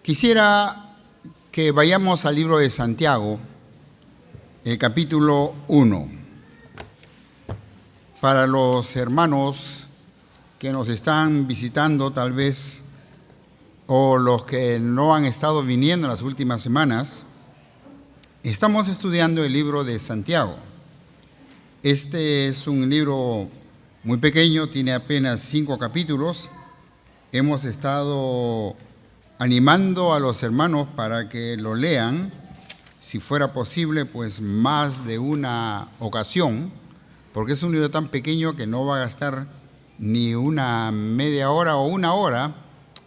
Quisiera que vayamos al libro de Santiago, el capítulo 1. Para los hermanos que nos están visitando tal vez, o los que no han estado viniendo en las últimas semanas, estamos estudiando el libro de Santiago. Este es un libro muy pequeño, tiene apenas 5 capítulos. Hemos estado animando a los hermanos para que lo lean, si fuera posible, pues más de una ocasión, porque es un libro tan pequeño que no va a gastar ni una media hora o una hora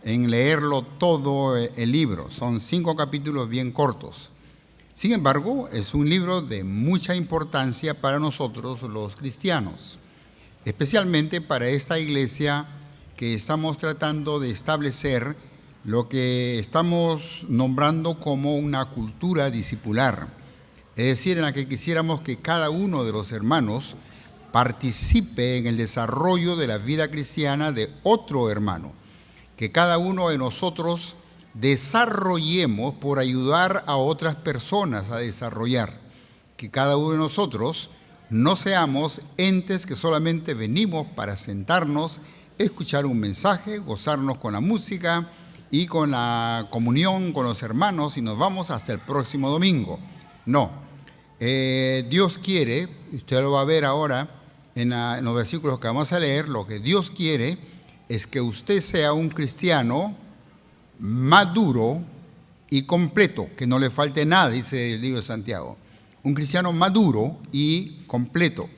en leerlo todo el libro. Son 5 capítulos bien cortos. Sin embargo, es un libro de mucha importancia para nosotros los cristianos, especialmente para esta iglesia que estamos tratando de establecer lo que estamos nombrando como una cultura discipular, es decir, en la que quisiéramos que cada uno de los hermanos participe en el desarrollo de la vida cristiana de otro hermano, que cada uno de nosotros desarrollemos por ayudar a otras personas a desarrollar, que cada uno de nosotros no seamos entes que solamente venimos para sentarnos, escuchar un mensaje, gozarnos con la música y con la comunión con los hermanos y nos vamos hasta el próximo domingo. No, Dios quiere, usted lo va a ver ahora en los versículos que vamos a leer, lo que Dios quiere es que usted sea un cristiano maduro y completo, que no le falte nada, dice el libro de Santiago. Un cristiano maduro y completo.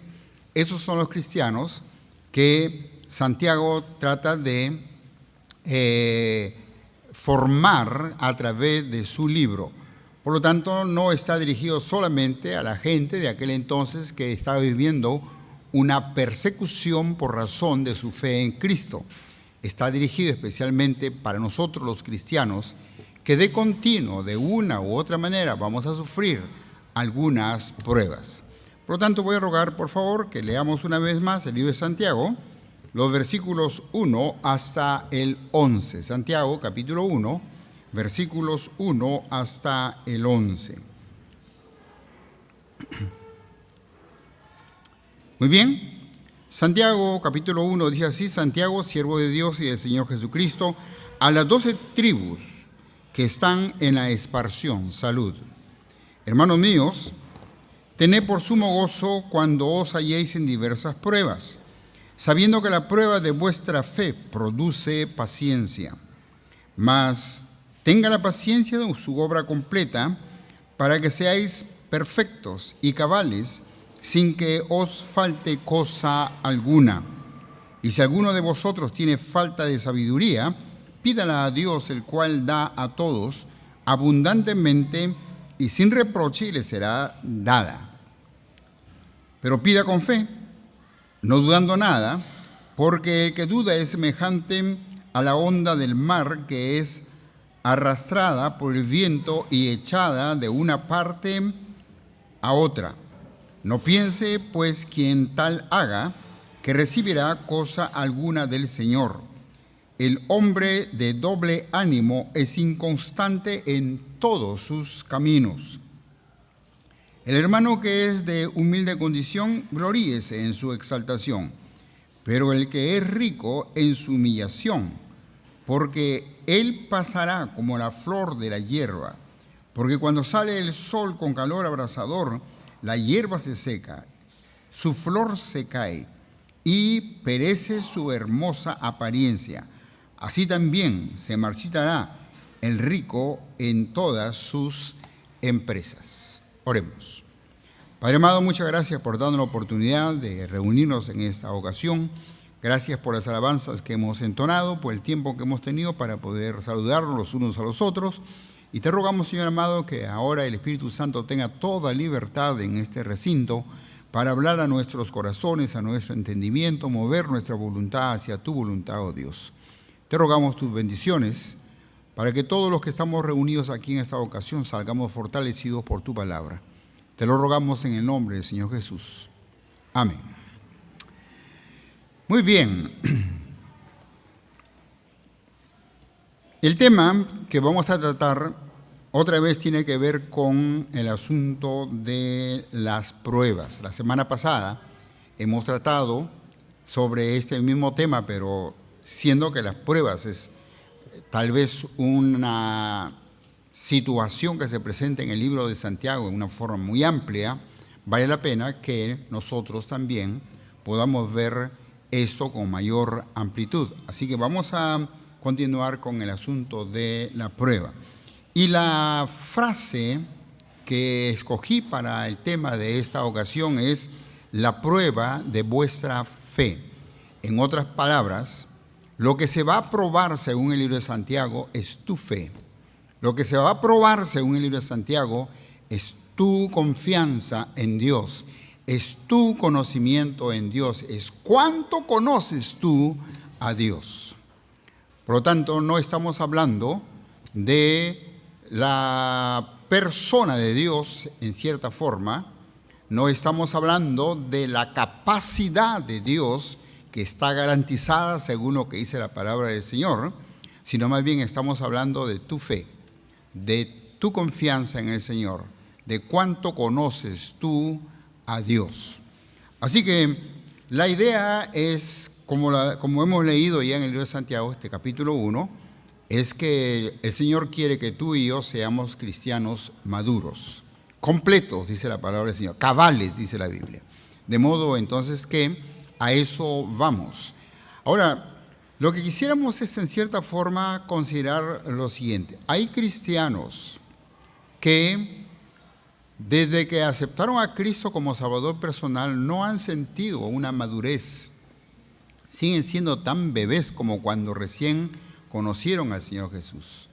Esos son los cristianos que Santiago trata de formar a través de su libro. Por lo tanto, no está dirigido solamente a la gente de aquel entonces que estaba viviendo una persecución por razón de su fe en Cristo. Está dirigido especialmente para nosotros los cristianos que de continuo, de una u otra manera, vamos a sufrir algunas pruebas. Por lo tanto, voy a rogar, por favor, que leamos una vez más el libro de Santiago, los versículos 1 hasta el 11. Santiago, capítulo 1, versículos 1 hasta el 11. Muy bien. Santiago, capítulo 1, dice así: Santiago, siervo de Dios y del Señor Jesucristo, a las 12 tribus que están en la esparción, salud. Hermanos míos, tened por sumo gozo cuando os halléis en diversas pruebas, sabiendo que la prueba de vuestra fe produce paciencia. Mas tenga la paciencia de su obra completa, para que seáis perfectos y cabales, sin que os falte cosa alguna. Y si alguno de vosotros tiene falta de sabiduría, pídala a Dios, el cual da a todos abundantemente y sin reproche, y le será dada. Pero pida con fe, no dudando nada, porque el que duda es semejante a la onda del mar, que es arrastrada por el viento y echada de una parte a otra. No piense, pues, quien tal haga, que recibirá cosa alguna del Señor. El hombre de doble ánimo es inconstante en todos sus caminos. El hermano que es de humilde condición, gloríese en su exaltación, pero el que es rico en su humillación, porque él pasará como la flor de la hierba, porque cuando sale el sol con calor abrasador, la hierba se seca, su flor se cae y perece su hermosa apariencia. Así también se marchitará el rico en todas sus empresas. Oremos. Padre amado, muchas gracias por darnos la oportunidad de reunirnos en esta ocasión. Gracias por las alabanzas que hemos entonado, por el tiempo que hemos tenido para poder saludarnos los unos a los otros. Y te rogamos, Señor amado, que ahora el Espíritu Santo tenga toda libertad en este recinto para hablar a nuestros corazones, a nuestro entendimiento, mover nuestra voluntad hacia tu voluntad, oh Dios. Te rogamos tus bendiciones para que todos los que estamos reunidos aquí en esta ocasión salgamos fortalecidos por tu palabra. Te lo rogamos en el nombre del Señor Jesús. Amén. Muy bien. El tema que vamos a tratar otra vez tiene que ver con el asunto de las pruebas. La semana pasada hemos tratado sobre este mismo tema, pero siendo que las pruebas es tal vez una situación que se presenta en el libro de Santiago en una forma muy amplia, vale la pena que nosotros también podamos ver esto con mayor amplitud. Así que vamos a continuar con el asunto de la prueba. Y la frase que escogí para el tema de esta ocasión es la prueba de vuestra fe. En otras palabras, lo que se va a probar según el libro de Santiago es tu fe. Lo que se va a probar según el libro de Santiago es tu confianza en Dios, es tu conocimiento en Dios, es cuánto conoces tú a Dios. Por lo tanto, no estamos hablando de la persona de Dios en cierta forma, no estamos hablando de la capacidad de Dios que está garantizada según lo que dice la palabra del Señor, sino más bien estamos hablando de tu fe, de tu confianza en el Señor, de cuánto conoces tú a Dios. Así que la idea es, como hemos leído ya en el libro de Santiago, este capítulo 1, es que el Señor quiere que tú y yo seamos cristianos maduros, completos, dice la palabra del Señor, cabales, dice la Biblia. De modo entonces que a eso vamos. Ahora, lo que quisiéramos es en cierta forma considerar lo siguiente. Hay cristianos que desde que aceptaron a Cristo como Salvador personal no han sentido una madurez. Siguen siendo tan bebés como cuando recién conocieron al Señor Jesús.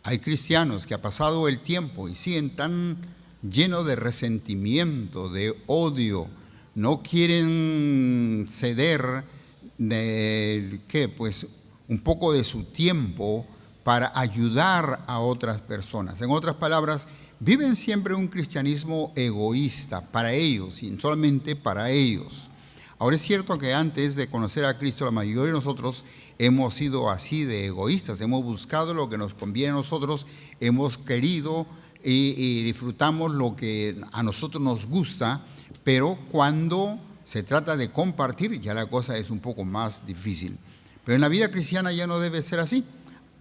Hay cristianos que ha pasado el tiempo y siguen tan llenos de resentimiento, de odio, no quieren ceder pues un poco de su tiempo para ayudar a otras personas. En otras palabras, viven siempre un cristianismo egoísta para ellos y solamente para ellos. Ahora es cierto que antes de conocer a Cristo, la mayoría de nosotros hemos sido así de egoístas, hemos buscado lo que nos conviene a nosotros, hemos querido y disfrutamos lo que a nosotros nos gusta, pero cuando se trata de compartir ya la cosa es un poco más difícil. Pero en la vida cristiana ya no debe ser así.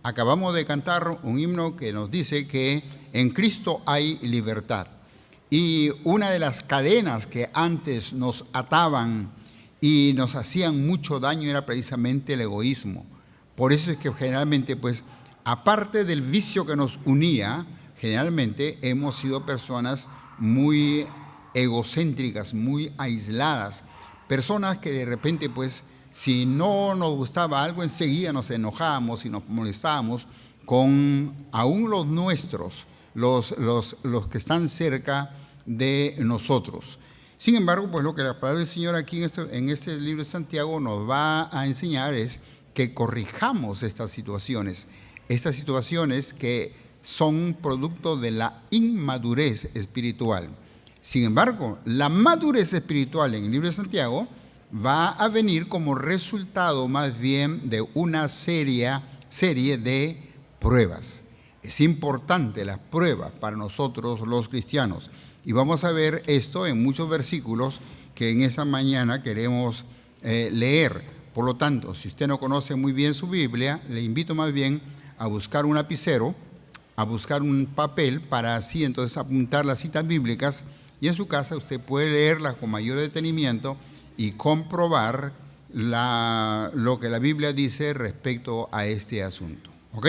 Acabamos de cantar un himno que nos dice que en Cristo hay libertad. Y una de las cadenas que antes nos ataban y nos hacían mucho daño era precisamente el egoísmo. Por eso es que generalmente, pues, aparte del vicio que nos unía, generalmente hemos sido personas muy egocéntricas, muy aisladas, personas que de repente, pues, si no nos gustaba algo, enseguida nos enojábamos y nos molestábamos con aún los nuestros, los que están cerca de nosotros. Sin embargo, pues lo que la palabra del Señor aquí en este libro de Santiago nos va a enseñar es que corrijamos estas situaciones que son producto de la inmadurez espiritual. Sin embargo, la madurez espiritual en el libro de Santiago va a venir como resultado más bien de una serie de pruebas. Es importante las pruebas para nosotros los cristianos. Y vamos a ver esto en muchos versículos que en esta mañana queremos leer. Por lo tanto, si usted no conoce muy bien su Biblia, le invito más bien a buscar un lapicero, a buscar un papel para así entonces apuntar las citas bíblicas y en su casa usted puede leerlas con mayor detenimiento y comprobar lo que la Biblia dice respecto a este asunto. ¿Ok?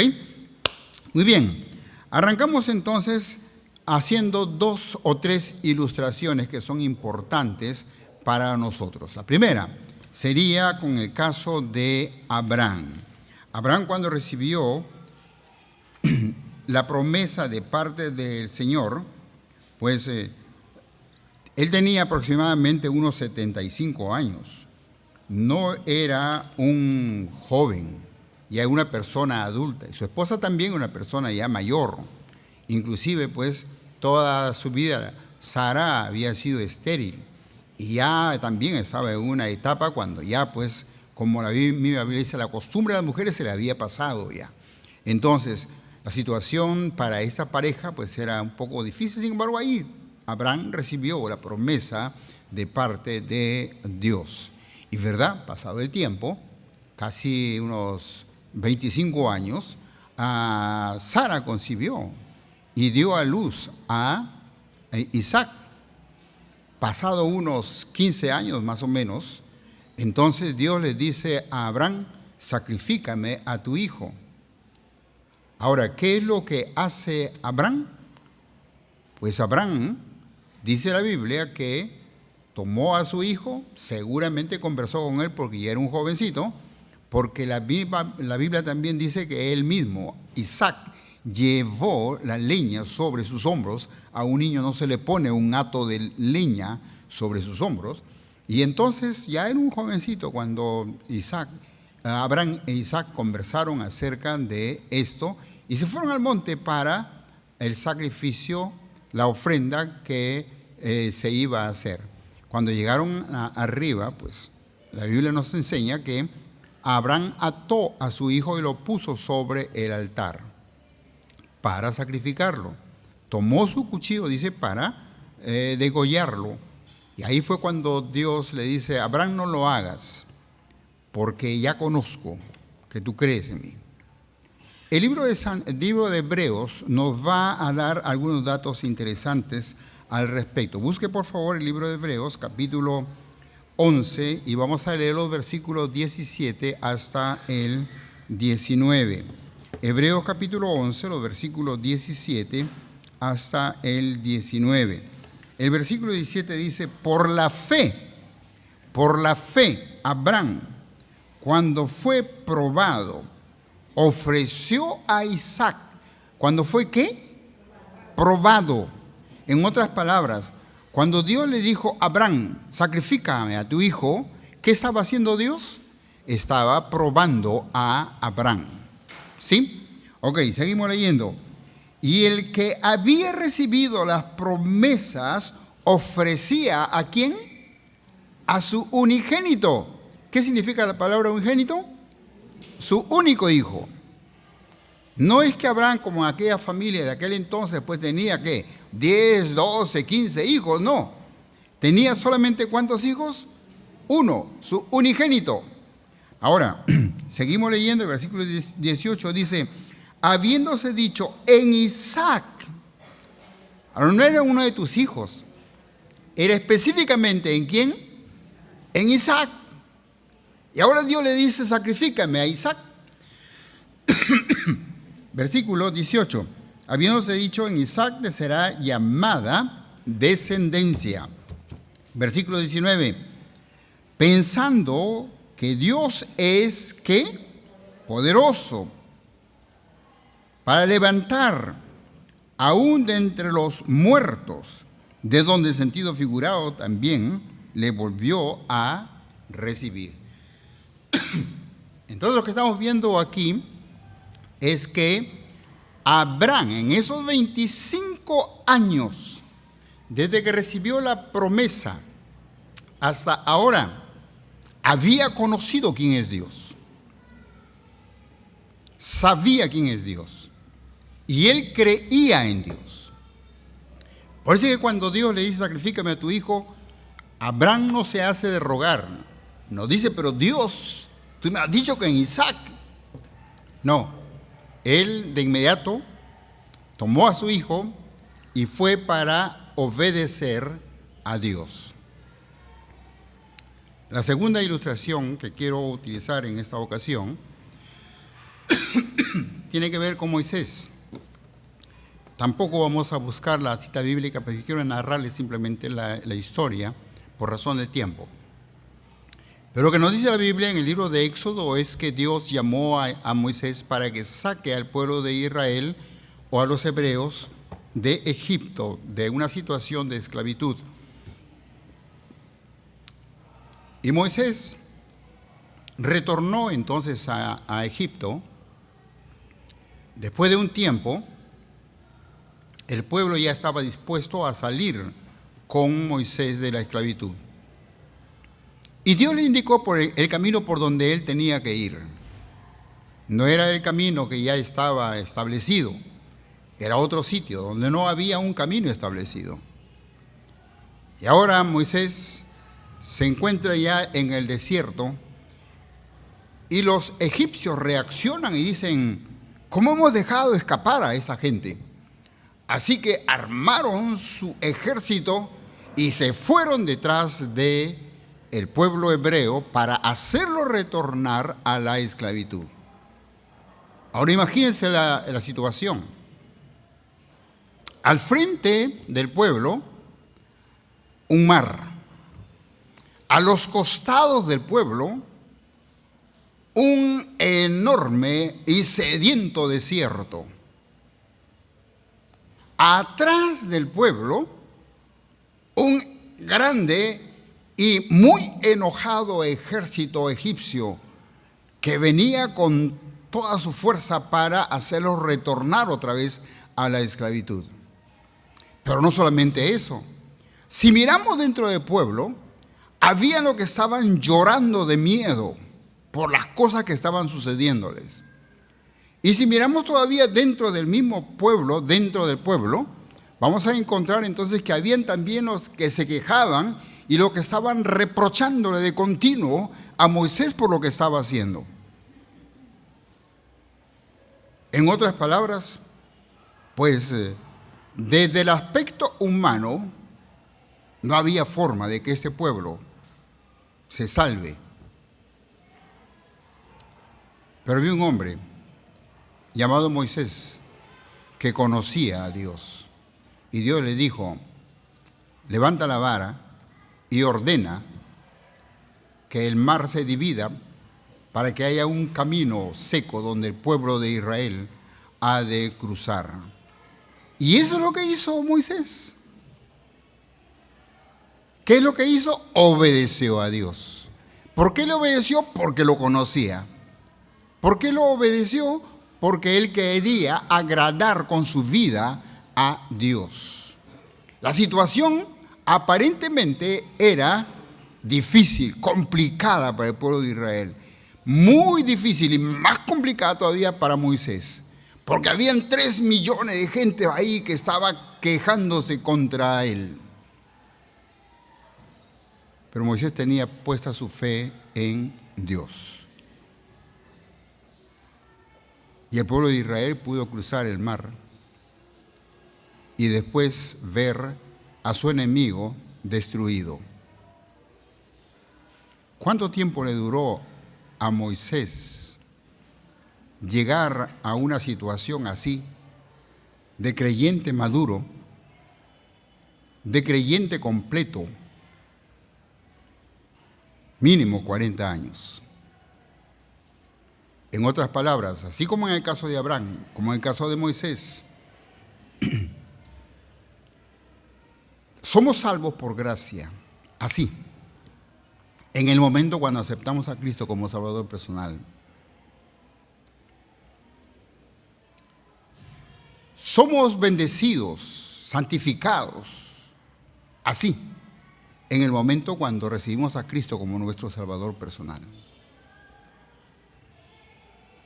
Muy bien. Arrancamos entonces haciendo 2 o 3 ilustraciones que son importantes para nosotros. La primera sería con el caso de Abraham. Abraham, cuando recibió la promesa de parte del Señor, pues él tenía aproximadamente unos 75 años. No era un joven, ya una persona adulta. Y su esposa también una persona ya mayor. Inclusive, pues, toda su vida Sara había sido estéril. Y ya también estaba en una etapa cuando ya, pues, como la Biblia dice, la costumbre de las mujeres se le había pasado ya. Entonces, la situación para esta pareja pues era un poco difícil. Sin embargo, ahí Abraham recibió la promesa de parte de Dios. Y verdad, pasado el tiempo, casi unos 25 años, Sara concibió y dio a luz a Isaac. Pasado unos 15 años más o menos, entonces Dios le dice a Abraham: sacrifícame a tu hijo. Ahora, ¿qué es lo que hace Abraham? Pues Abraham, dice la Biblia, que tomó a su hijo, seguramente conversó con él porque ya era un jovencito, porque la Biblia también dice que él mismo, Isaac, llevó la leña sobre sus hombros. A un niño no se le pone un hato de leña sobre sus hombros. Y entonces ya era un jovencito cuando Abraham e Isaac conversaron acerca de esto y se fueron al monte para el sacrificio, la ofrenda que se iba a hacer. Cuando llegaron arriba, pues la Biblia nos enseña que Abraham ató a su hijo y lo puso sobre el altar para sacrificarlo. Tomó su cuchillo, dice, para degollarlo. Y ahí fue cuando Dios le dice: Abraham, no lo hagas, porque ya conozco que tú crees en mí. El libro de Hebreos nos va a dar algunos datos interesantes al respecto. Busque por favor el libro de Hebreos, capítulo 11, y vamos a leer los versículos 17 hasta el 19. Hebreos capítulo 11, los versículos 17 hasta el 19. El versículo 17 dice: por la fe, Abraham, cuando fue probado, ofreció a Isaac. ¿Cuando fue qué? Probado. En otras palabras, cuando Dios le dijo: Abraham, sacrifícame a tu hijo, ¿qué estaba haciendo Dios? Estaba probando a Abraham. ¿Sí? Ok, seguimos leyendo. Y el que había recibido las promesas ofrecía ¿a quién? A su unigénito. ¿Qué significa la palabra unigénito? Su único hijo. No es que Abraham, como en aquella familia de aquel entonces, pues tenía ¿qué? 10, 12, 15 hijos, no. Tenía solamente ¿cuántos hijos? Uno, su unigénito. Ahora, seguimos leyendo, el versículo 18 dice: habiéndose dicho en Isaac. Ahora, no era uno de tus hijos, era específicamente ¿en quién? En Isaac. Y ahora Dios le dice: sacrifícame a Isaac. Versículo 18. Habiéndose dicho en Isaac te será llamada descendencia. Versículo 19. Pensando que Dios es ¿qué? Poderoso para levantar aún de entre los muertos, de donde en sentido figurado también le volvió a recibir. Entonces lo que estamos viendo aquí es que Abraham, en esos 25 años, desde que recibió la promesa hasta ahora, había conocido quién es Dios. Sabía quién es Dios. Y él creía en Dios. Por eso es que cuando Dios le dice: sacrifícame a tu hijo, Abraham no se hace de rogar. No dice: pero Dios, tú me has dicho que en Isaac. No, él de inmediato tomó a su hijo y fue para obedecer a Dios. La segunda ilustración que quiero utilizar en esta ocasión tiene que ver con Moisés. Tampoco vamos a buscar la cita bíblica, pero quiero narrarles simplemente la historia por razón de tiempo. Pero lo que nos dice la Biblia en el libro de Éxodo es que Dios llamó a Moisés para que saque al pueblo de Israel o a los hebreos de Egipto, de una situación de esclavitud. Y Moisés retornó entonces a Egipto. Después de un tiempo, el pueblo ya estaba dispuesto a salir con Moisés de la esclavitud. Y Dios le indicó por el camino por donde él tenía que ir. No era el camino que ya estaba establecido, era otro sitio donde no había un camino establecido. Y ahora Moisés se encuentra ya en el desierto y los egipcios reaccionan y dicen: ¿cómo hemos dejado escapar a esa gente? Así que armaron su ejército y se fueron detrás de el pueblo hebreo para hacerlo retornar a la esclavitud. Ahora imagínense la situación. Al frente del pueblo, un mar. A los costados del pueblo, un enorme y sediento desierto. Atrás del pueblo, un grande y muy enojado ejército egipcio que venía con toda su fuerza para hacerlos retornar otra vez a la esclavitud. Pero no solamente eso. Si miramos dentro del pueblo, había los que estaban llorando de miedo por las cosas que estaban sucediéndoles. Y si miramos todavía dentro del mismo pueblo, dentro del pueblo, vamos a encontrar entonces que habían también los que se quejaban y los que estaban reprochándole de continuo a Moisés por lo que estaba haciendo. En otras palabras, pues desde el aspecto humano, no había forma de que este pueblo se salve. Pero había un hombre llamado Moisés que conocía a Dios. Y Dios le dijo: levanta la vara y ordena que el mar se divida para que haya un camino seco donde el pueblo de Israel ha de cruzar. Y eso es lo que hizo Moisés. ¿Qué es lo que hizo? Obedeció a Dios. ¿Por qué le obedeció? Porque lo conocía. ¿Por qué lo obedeció? Porque él quería agradar con su vida a Dios. La situación aparentemente era difícil, complicada para el pueblo de Israel. Muy difícil y más complicada todavía para Moisés. Porque habían 3 millones de gente ahí que estaba quejándose contra él. Pero Moisés tenía puesta su fe en Dios. Y el pueblo de Israel pudo cruzar el mar y después ver a su enemigo destruido. ¿Cuánto tiempo le duró a Moisés llegar a una situación así, de creyente maduro, de creyente completo? Mínimo 40 años. En otras palabras, así como en el caso de Abraham, como en el caso de Moisés, somos salvos por gracia, así, en el momento cuando aceptamos a Cristo como Salvador personal. Somos bendecidos, santificados, así, en el momento cuando recibimos a Cristo como nuestro Salvador personal.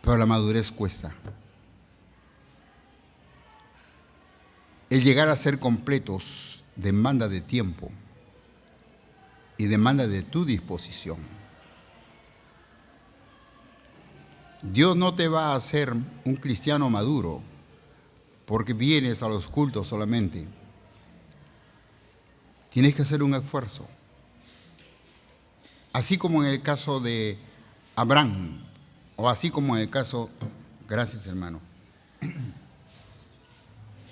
Pero la madurez cuesta. El llegar a ser completos demanda de tiempo y demanda de tu disposición. Dios no te va a hacer un cristiano maduro porque vienes a los cultos solamente. Tienes que hacer un esfuerzo. Así como en el caso de Abraham, o así como en el caso, gracias hermano,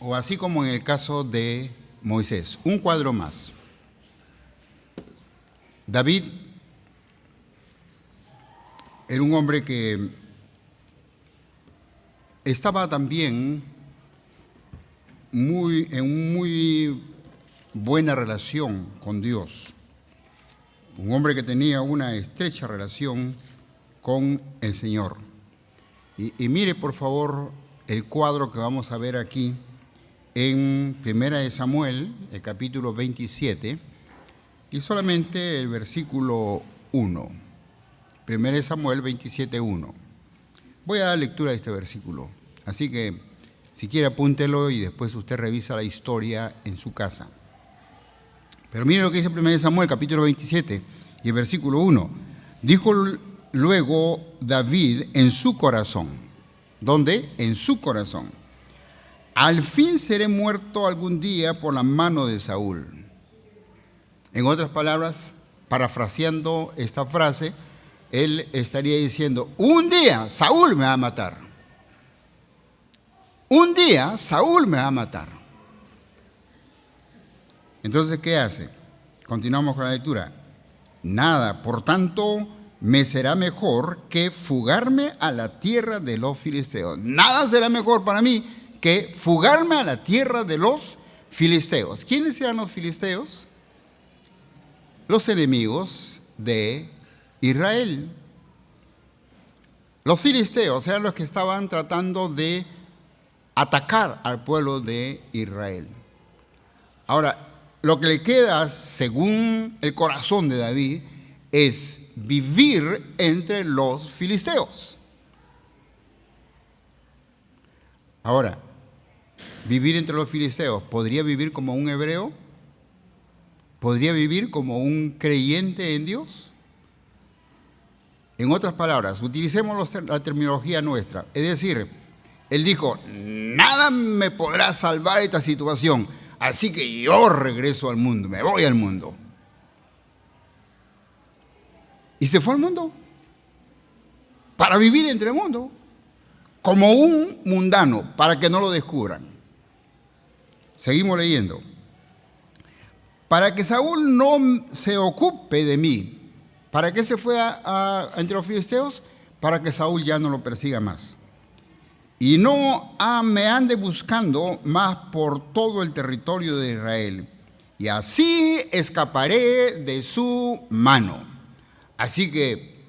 o así como en el caso de Moisés. Un cuadro más. David era un hombre que estaba también en muy buena relación con Dios. Un hombre que tenía una estrecha relación con el Señor. Y mire por favor el cuadro que vamos a ver aquí en 1 Samuel, el capítulo 27, y solamente el versículo 1. 1 Samuel 27, 1. Voy a dar lectura a este versículo, así que si quiere apúntelo y después usted revisa la historia en su casa. Pero mire lo que dice 1 Samuel, capítulo 27, y el versículo 1. Dijo luego David en su corazón. ¿Dónde? En su corazón. Al fin seré muerto algún día por la mano de Saúl. En otras palabras, parafraseando esta frase, él estaría diciendo, un día Saúl me va a matar. Un día Saúl me va a matar. Entonces, ¿qué hace? Continuamos con la lectura. Nada, por tanto, me será mejor que fugarme a la tierra de los filisteos. Nada será mejor para mí que fugarme a la tierra de los filisteos. ¿Quiénes eran los filisteos? Los enemigos de Israel. Los filisteos eran los que estaban tratando de atacar al pueblo de Israel. Ahora, lo que le queda, según el corazón de David, es vivir entre los filisteos. Ahora, vivir entre los filisteos, ¿podría vivir como un hebreo? ¿Podría vivir como un creyente en Dios? En otras palabras, utilicemos la terminología nuestra. Es decir, él dijo, nada me podrá salvar de esta situación, así que yo regreso al mundo, me voy al mundo. Y se fue al mundo para vivir entre el mundo, como un mundano, para que no lo descubran. Seguimos leyendo. Para que Saúl no se ocupe de mí. ¿Para qué se fue entre los filisteos? Para que Saúl ya no lo persiga más. Y no me ande buscando más por todo el territorio de Israel. Y así escaparé de su mano. Así que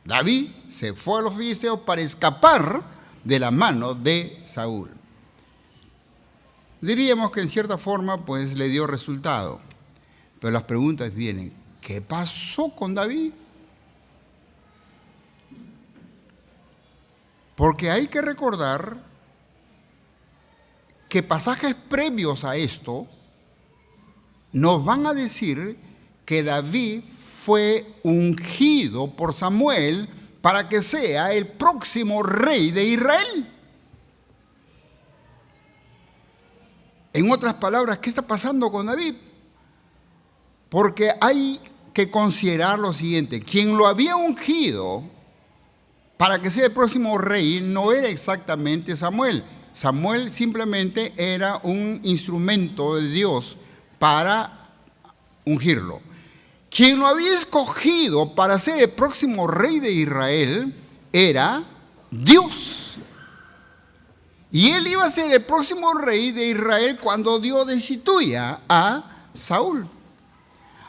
David se fue a los filisteos para escapar de la mano de Saúl. Diríamos que en cierta forma pues le dio resultado. Pero las preguntas vienen, ¿qué pasó con David? Porque hay que recordar que pasajes previos a esto nos van a decir que David fue ungido por Samuel para que sea el próximo rey de Israel. En otras palabras, ¿qué está pasando con David? Porque hay que considerar lo siguiente, quien lo había ungido para que sea el próximo rey no era exactamente Samuel. Samuel simplemente era un instrumento de Dios para ungirlo. Quien lo había escogido para ser el próximo rey de Israel era Dios. Y él iba a ser el próximo rey de Israel cuando Dios destituya a Saúl.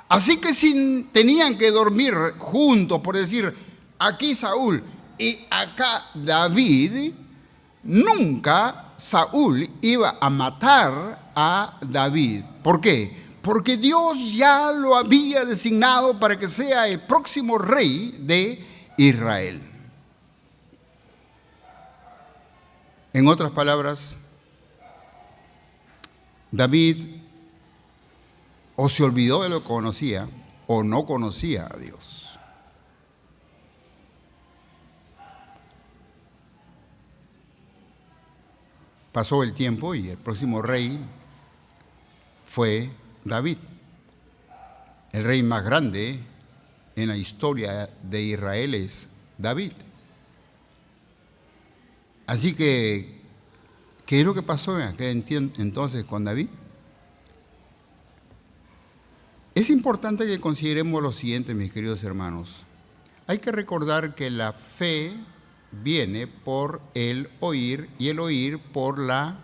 Así que si tenían que dormir juntos, por decir, aquí Saúl y acá David, nunca Saúl iba a matar a David. ¿Por qué? Porque Dios ya lo había designado para que sea el próximo rey de Israel. En otras palabras, David o se olvidó de lo que conocía o no conocía a Dios. Pasó el tiempo y el próximo rey fue David, el rey más grande en la historia de Israel es David. Así que, ¿qué es lo que pasó en aquel entonces con David? Es importante que consideremos lo siguiente, mis queridos hermanos. Hay que recordar que la fe viene por el oír y el oír por la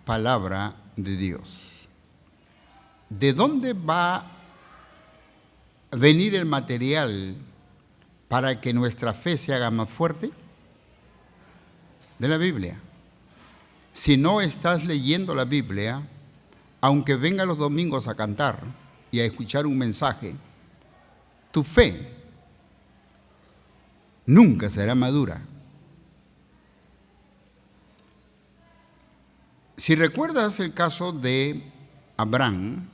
palabra de Dios. ¿De dónde va a venir el material para que nuestra fe se haga más fuerte? De la Biblia. Si no estás leyendo la Biblia, aunque venga los domingos a cantar y a escuchar un mensaje, tu fe nunca será madura. Si recuerdas el caso de Abraham,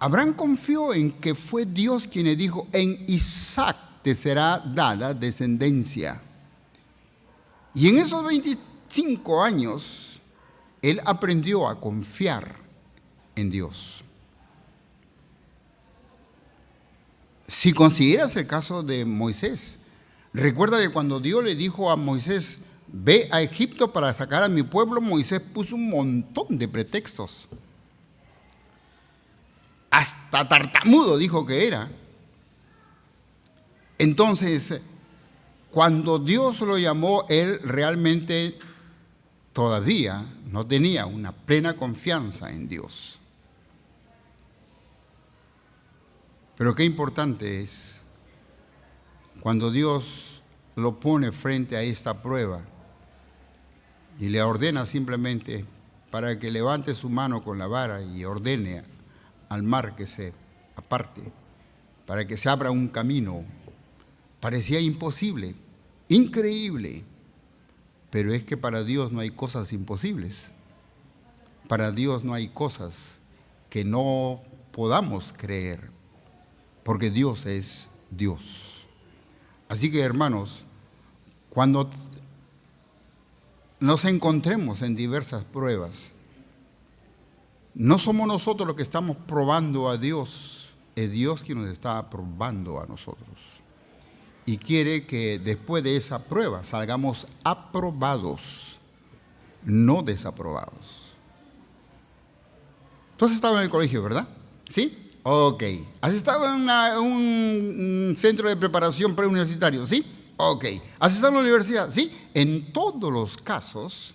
Abraham confió en que fue Dios quien le dijo: en Isaac te será dada descendencia. Y en esos 25 años, él aprendió a confiar en Dios. Si consideras el caso de Moisés, recuerda que cuando Dios le dijo a Moisés: ve a Egipto para sacar a mi pueblo, Moisés puso un montón de pretextos. Hasta tartamudo dijo que era. Entonces, cuando Dios lo llamó, él realmente todavía no tenía una plena confianza en Dios. Pero qué importante es cuando Dios lo pone frente a esta prueba y le ordena simplemente para que levante su mano con la vara y ordene al mar que se aparte, para que se abra un camino. Parecía imposible, increíble, pero es que para Dios no hay cosas imposibles. Para Dios no hay cosas que no podamos creer, porque Dios es Dios. Así que, hermanos, cuando nos encontremos en diversas pruebas, no somos nosotros los que estamos probando a Dios, es Dios quien nos está probando a nosotros. Y quiere que después de esa prueba salgamos aprobados, no desaprobados. Tú has estado en el colegio, ¿verdad? ¿Sí? Ok. ¿Has estado en un centro de preparación preuniversitario? ¿Sí? Ok. ¿Has estado en la universidad? ¿Sí? En todos los casos,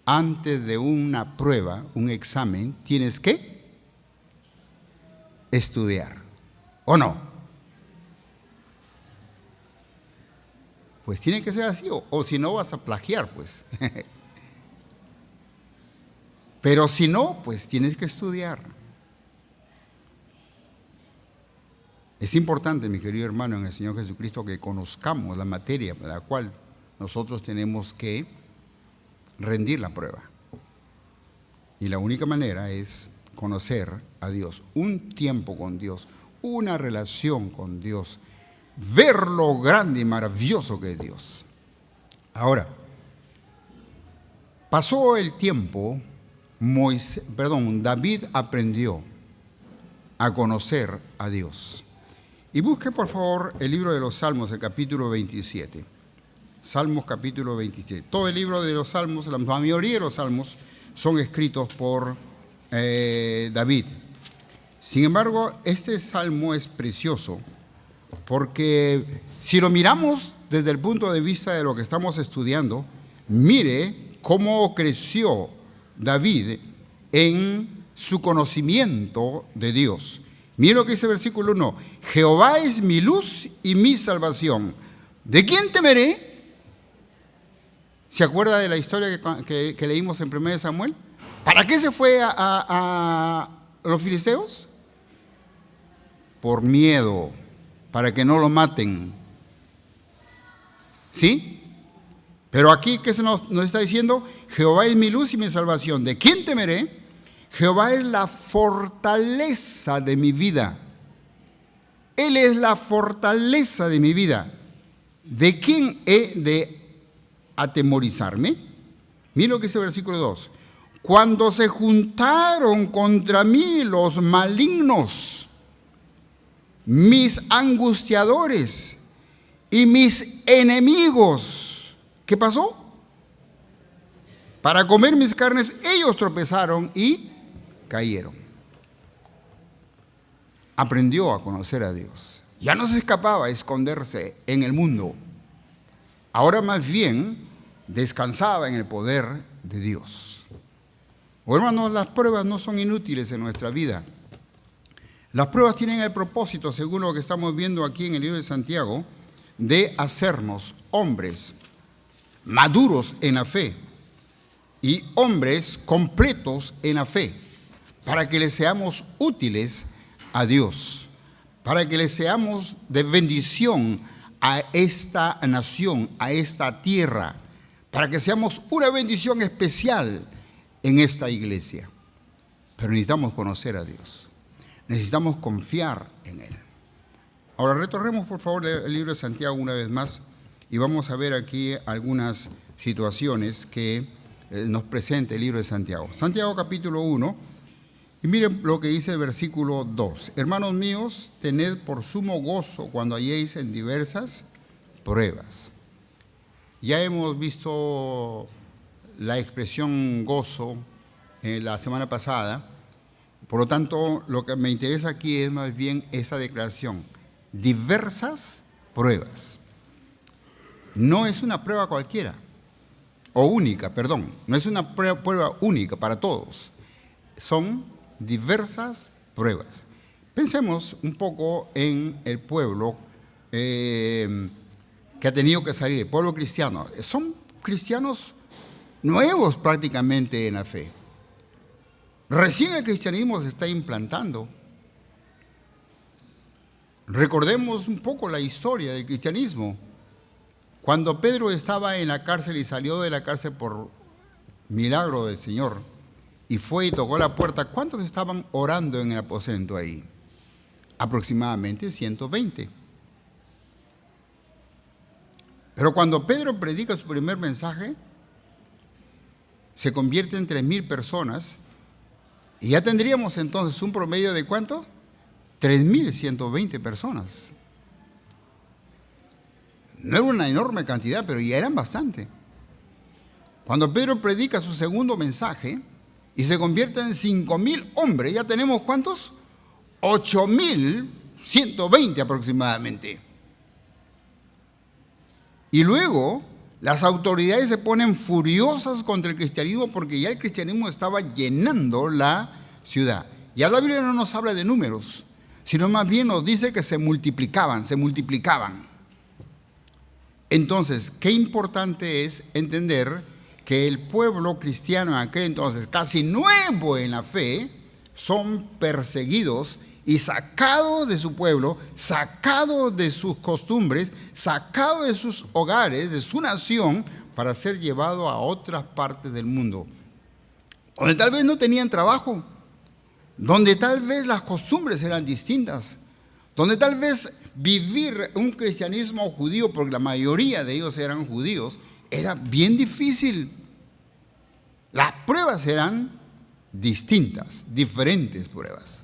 antes de una prueba, un examen, tienes que estudiar, ¿o no? Pues tiene que ser así, o si no vas a plagiar, pues. Pero si no, pues tienes que estudiar. Es importante, mi querido hermano, en el Señor Jesucristo, que conozcamos la materia para la cual nosotros tenemos que rendir la prueba. Y la única manera es conocer a Dios, un tiempo con Dios, una relación con Dios, ver lo grande y maravilloso que es Dios. Ahora, pasó el tiempo, David aprendió a conocer a Dios. Y busque por favor el libro de los Salmos, el capítulo 27. Salmos capítulo 27. Todo el libro de los Salmos, la mayoría de los Salmos son escritos por David. Sin embargo, este salmo es precioso porque si lo miramos desde el punto de vista de lo que estamos estudiando, mire cómo creció David en su conocimiento de Dios. Mire lo que dice el versículo 1. Jehová es mi luz y mi salvación. ¿De quién temeré? ¿Se acuerda de la historia que leímos en 1 Samuel? ¿Para qué se fue a los filisteos? Por miedo, para que no lo maten. ¿Sí? Pero aquí, ¿qué nos está diciendo? Jehová es mi luz y mi salvación. ¿De quién temeré? Jehová es la fortaleza de mi vida. Él es la fortaleza de mi vida. ¿De quién he de atemorizarme? Mira lo que dice el versículo 2. Cuando se juntaron contra mí los malignos, mis angustiadores y mis enemigos, ¿qué pasó? Para comer mis carnes, ellos tropezaron y cayeron. Aprendió a conocer a Dios. Ya no se escapaba a esconderse en el mundo. Ahora más bien descansaba en el poder de Dios. Hermanos, las pruebas no son inútiles en nuestra vida. Las pruebas tienen el propósito, según lo que estamos viendo aquí en el libro de Santiago, de hacernos hombres maduros en la fe y hombres completos en la fe, para que le seamos útiles a Dios, para que le seamos de bendición a esta nación, a esta tierra, para que seamos una bendición especial en esta iglesia. Pero necesitamos conocer a Dios, necesitamos confiar en Él. Ahora retornemos por favor el libro de Santiago una vez más y vamos a ver aquí algunas situaciones que nos presenta el libro de Santiago. Santiago capítulo 1, y miren lo que dice el versículo 2. Hermanos míos, tened por sumo gozo cuando halléis en diversas pruebas. Ya hemos visto la expresión gozo la semana pasada, por lo tanto lo que me interesa aquí es más bien esa declaración, diversas pruebas. No es una prueba cualquiera, o única, perdón, no es una prueba única para todos, son diversas pruebas. Pensemos un poco en el pueblo que ha tenido que salir, el pueblo cristiano. Son cristianos nuevos prácticamente en la fe. Recién el cristianismo se está implantando. Recordemos un poco la historia del cristianismo. Cuando Pedro estaba en la cárcel y salió de la cárcel por milagro del Señor y fue y tocó la puerta, ¿cuántos estaban orando en el aposento ahí? Aproximadamente 120. Pero cuando Pedro predica su primer mensaje, se convierte en 3,000 personas y ya tendríamos entonces un promedio de ¿cuánto? 3,120 personas. No era una enorme cantidad, pero ya eran bastante. Cuando Pedro predica su segundo mensaje y se convierte en 5,000 hombres, ya tenemos ¿cuántos? 8,120 aproximadamente. Y luego las autoridades se ponen furiosas contra el cristianismo porque ya el cristianismo estaba llenando la ciudad. Ya la Biblia no nos habla de números, sino más bien nos dice que se multiplicaban. Entonces, qué importante es entender que el pueblo cristiano en aquel entonces, casi nuevo en la fe, son perseguidos y sacados de su pueblo, sacados de sus costumbres, sacados de sus hogares, de su nación, para ser llevados a otras partes del mundo, donde tal vez no tenían trabajo, donde tal vez las costumbres eran distintas, donde tal vez vivir un cristianismo judío, porque la mayoría de ellos eran judíos, era bien difícil. Las pruebas eran distintas, diferentes pruebas.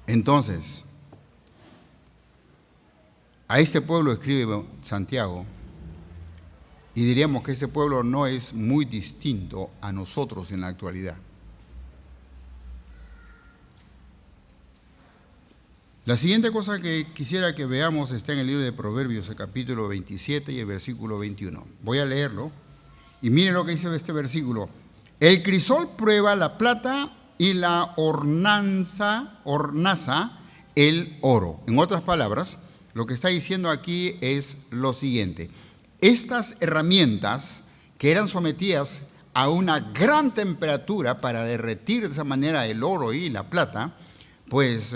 Entonces, a este pueblo escribe Santiago, y diríamos que ese pueblo no es muy distinto a nosotros en la actualidad. La siguiente cosa que quisiera que veamos está en el libro de Proverbios, el capítulo 27 y el versículo 21. Voy a leerlo, y miren lo que dice este versículo. El crisol prueba la plata y la hornaza el oro. En otras palabras, lo que está diciendo aquí es lo siguiente. Estas herramientas que eran sometidas a una gran temperatura para derretir de esa manera el oro y la plata, pues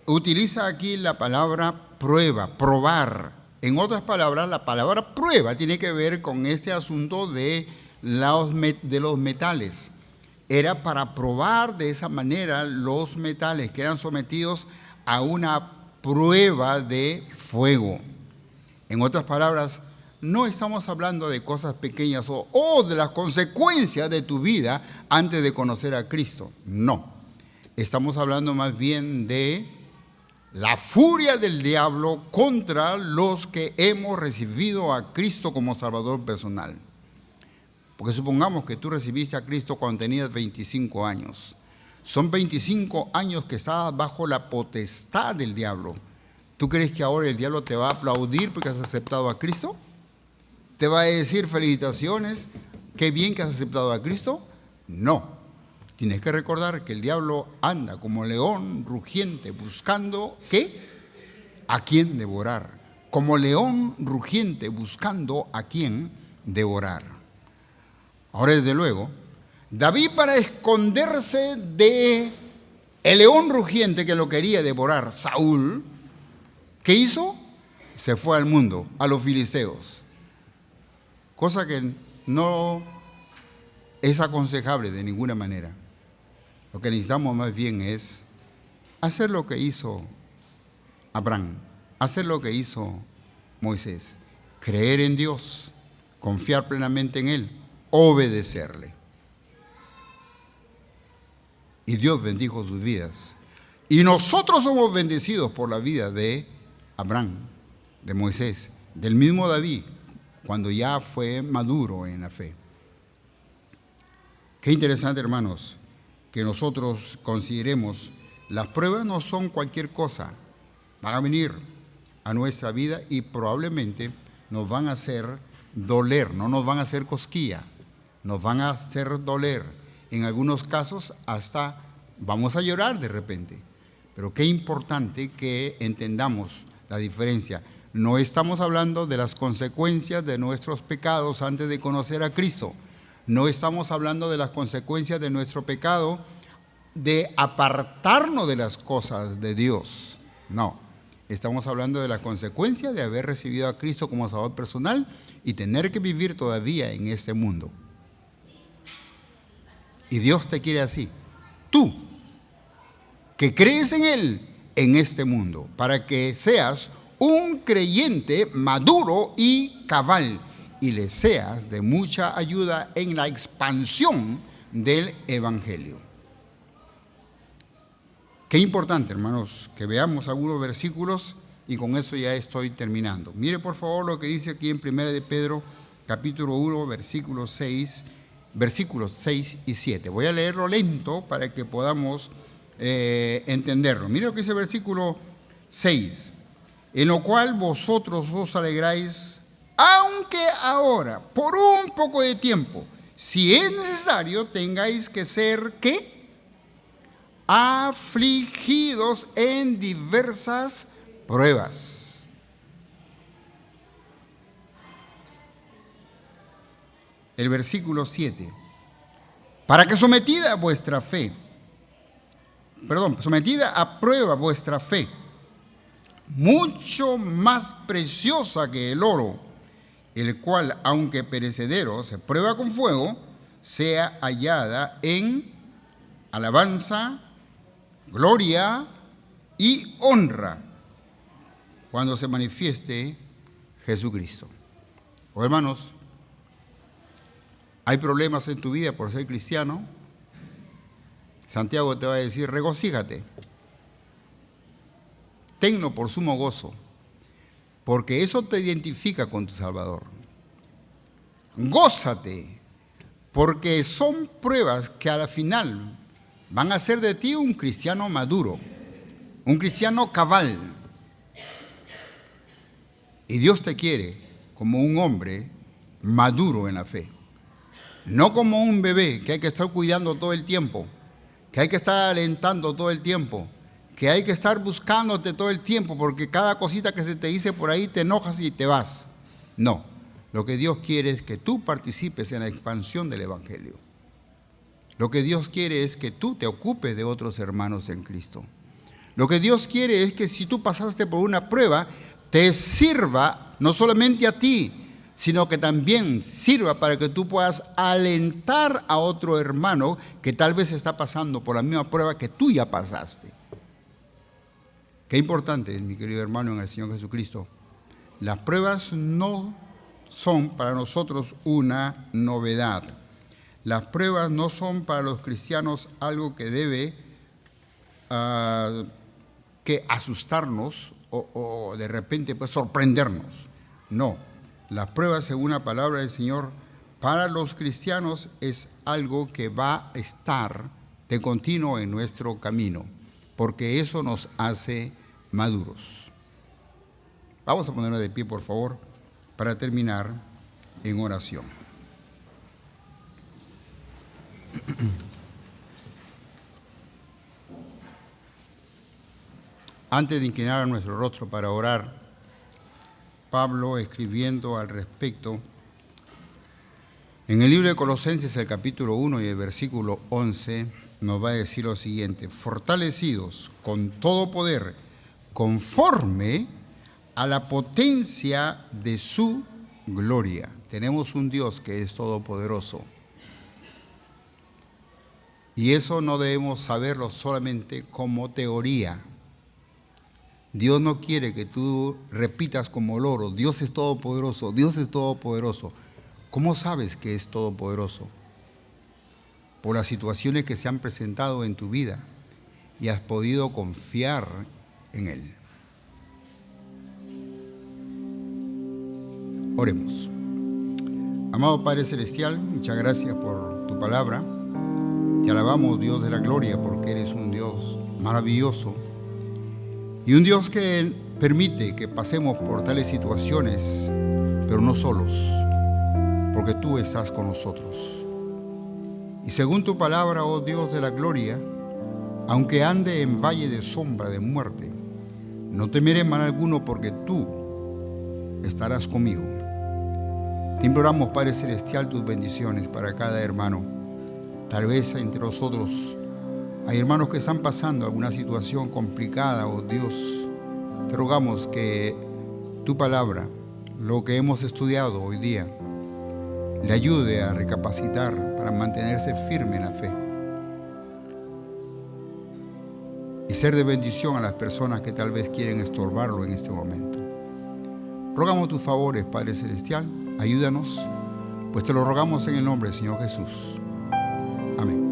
utiliza aquí la palabra prueba, probar. En otras palabras, la palabra prueba tiene que ver con este asunto de los metales. Era para probar de esa manera los metales que eran sometidos a una prueba de fuego. En otras palabras, no estamos hablando de cosas pequeñas o de las consecuencias de tu vida antes de conocer a Cristo. No, estamos hablando más bien de la furia del diablo contra los que hemos recibido a Cristo como Salvador personal. Porque supongamos que tú recibiste a Cristo cuando tenías 25 años. Son 25 años que estabas bajo la potestad del diablo. ¿Tú crees que ahora el diablo te va a aplaudir porque has aceptado a Cristo? ¿Te va a decir felicitaciones, qué bien que has aceptado a Cristo? No. Tienes que recordar que el diablo anda como león rugiente buscando, ¿qué? A quién devorar. Como león rugiente buscando a quién devorar. Ahora, desde luego, David, para esconderse de el león rugiente que lo quería devorar, Saúl, ¿Qué hizo? Se fue al mundo, a los filisteos. Cosa que no es aconsejable de ninguna manera. Lo que necesitamos más bien es hacer lo que hizo Abraham, hacer lo que hizo Moisés, creer en Dios, confiar plenamente en Él, obedecerle. Y Dios bendijo sus vidas. Y nosotros somos bendecidos por la vida de Abraham, de Moisés, del mismo David, cuando ya fue maduro en la fe. Qué interesante, hermanos, que nosotros consideremos las pruebas no son cualquier cosa. Van a venir a nuestra vida y probablemente nos van a hacer doler, no nos van a hacer cosquilla, nos van a hacer doler. En algunos casos hasta vamos a llorar de repente. Pero qué importante que entendamos la diferencia. No estamos hablando de las consecuencias de nuestros pecados antes de conocer a Cristo. No estamos hablando de las consecuencias de nuestro pecado, de apartarnos de las cosas de Dios. No, estamos hablando de la consecuencia de haber recibido a Cristo como Salvador personal y tener que vivir todavía en este mundo. Y Dios te quiere así. Tú, que crees en Él en este mundo, para que seas un creyente maduro y cabal y le seas de mucha ayuda en la expansión del Evangelio. Qué importante, hermanos, que veamos algunos versículos y con eso ya estoy terminando. Mire por favor lo que dice aquí en 1 de Pedro, capítulo 1, versículos 6 y 7. Voy a leerlo lento para que podamos entenderlo. Mire lo que dice el versículo 6. En lo cual vosotros os alegráis, aunque ahora, por un poco de tiempo, si es necesario, tengáis que ser, ¿qué? Afligidos en diversas pruebas. El versículo 7. Para que sometida a prueba vuestra fe, mucho más preciosa que el oro, el cual, aunque perecedero, se prueba con fuego, sea hallada en alabanza, gloria y honra cuando se manifieste Jesucristo. Oh, hermanos, hay problemas en tu vida por ser cristiano. Santiago te va a decir, regocíjate, tenlo por sumo gozo, porque eso te identifica con tu Salvador. Gózate, porque son pruebas que a la final van a hacer de ti un cristiano maduro, un cristiano cabal. Y Dios te quiere como un hombre maduro en la fe, no como un bebé que hay que estar cuidando todo el tiempo, que hay que estar alentando todo el tiempo, que hay que estar buscándote todo el tiempo, porque cada cosita que se te dice por ahí te enojas y te vas. No, lo que Dios quiere es que tú participes en la expansión del Evangelio. Lo que Dios quiere es que tú te ocupes de otros hermanos en Cristo. Lo que Dios quiere es que si tú pasaste por una prueba, te sirva no solamente a ti, sino que también sirva para que tú puedas alentar a otro hermano que tal vez está pasando por la misma prueba que tú ya pasaste. Qué importante es, mi querido hermano en el Señor Jesucristo. Las pruebas no son para nosotros una novedad. Las pruebas no son para los cristianos algo que debe que asustarnos o de repente pues sorprendernos. No, las pruebas, según la palabra del Señor, para los cristianos es algo que va a estar de continuo en nuestro camino, porque eso nos hace maduros. Vamos a ponernos de pie, por favor, para terminar en oración. Antes de inclinar nuestro rostro para orar, Pablo, escribiendo al respecto, en el libro de Colosenses, el capítulo 1 y el versículo 11, nos va a decir lo siguiente: fortalecidos con todo poder, conforme a la potencia de su gloria. Tenemos un Dios que es todopoderoso. Y eso no debemos saberlo solamente como teoría. Dios no quiere que tú repitas como loro, Dios es todopoderoso, Dios es todopoderoso. ¿Cómo sabes que es todopoderoso? Por las situaciones que se han presentado en tu vida y has podido confiar en Él. Oremos. Amado Padre Celestial, muchas gracias por tu palabra. Te alabamos, Dios de la gloria, porque eres un Dios maravilloso y un Dios que permite que pasemos por tales situaciones, pero no solos, porque tú estás con nosotros. Y según tu palabra, oh Dios de la gloria, aunque ande en valle de sombra de muerte, no temeré mal alguno, porque tú estarás conmigo. Te imploramos, Padre Celestial, tus bendiciones para cada hermano. Tal vez entre nosotros hay hermanos que están pasando alguna situación complicada, oh Dios. Te rogamos que tu palabra, lo que hemos estudiado hoy día, le ayude a recapacitar para mantenerse firme en la fe y ser de bendición a las personas que tal vez quieren estorbarlo en este momento. Rogamos tus favores, Padre Celestial, ayúdanos, pues te lo rogamos en el nombre del Señor Jesús. Amén.